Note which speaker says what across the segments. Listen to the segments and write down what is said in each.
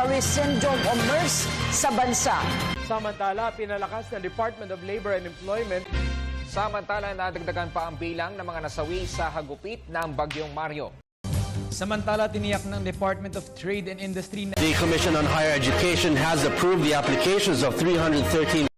Speaker 1: Respiratory Syndrome o MERS sa bansa.
Speaker 2: Samantala, pinalakas ng Department of Labor and Employment.
Speaker 3: Samantala, nadagdagan pa ang bilang ng mga nasawi sa hagupit ng Bagyong Mario.
Speaker 4: Samantala, tiniyak ng Department of Trade and Industry na
Speaker 5: The Commission on Higher Education has approved the applications of 313.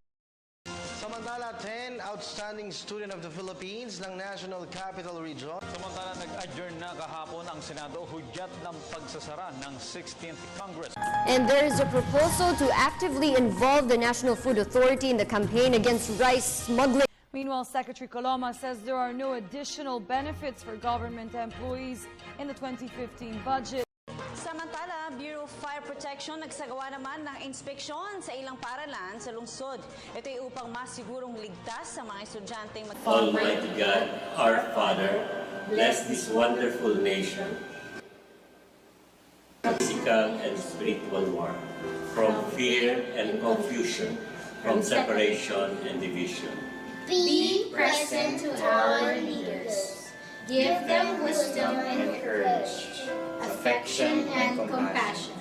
Speaker 6: Samantala, 10 outstanding student of the Philippines ng National Capital Region.
Speaker 7: Samantala, nag-adjourn na kahapon ang Senado hudyat ng pagsasara ng 16th Congress.
Speaker 8: And there is a proposal to actively involve the National Food Authority in the campaign against rice smuggling.
Speaker 9: Meanwhile, Secretary Coloma says there are no additional benefits for government employees in the 2015 budget.
Speaker 10: Samantala, Bureau of Fire Protection nagsagawa naman ng inspeksyon sa ilang paaralan sa lungsod. Ito ay upang masigurong ligtas sa mga estudyanteng
Speaker 11: Almighty God, our Father, bless this wonderful nation. Physical and spiritual war, from fear and confusion, from separation and division.
Speaker 12: Be present to our leaders. Give them wisdom and courage, affection and compassion,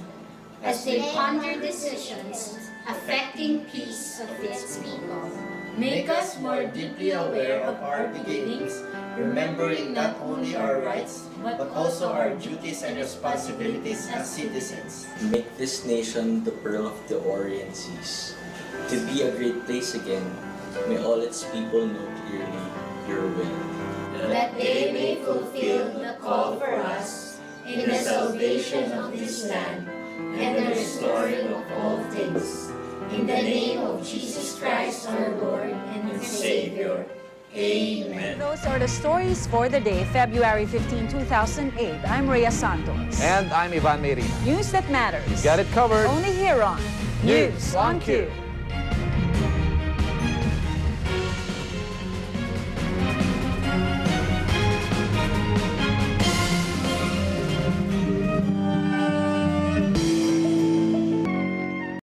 Speaker 12: as they ponder decisions affecting peace of its people.
Speaker 13: Make us more deeply aware of our beginnings, remembering not only our rights, but also our duties and responsibilities as citizens.
Speaker 14: Make this nation the pearl of the Orient Seas, to be a great place again. May all its people know clearly your will.
Speaker 12: That they may fulfill the call for us in the salvation of this land and the restoring of all things. In the name of Jesus Christ, our Lord and Savior. Amen.
Speaker 9: Those are the stories for the day, February 15, 2008. I'm Rhea Santos.
Speaker 3: And I'm Ivan Merina.
Speaker 9: News that matters.
Speaker 3: Got it covered.
Speaker 9: Only here on News on Q.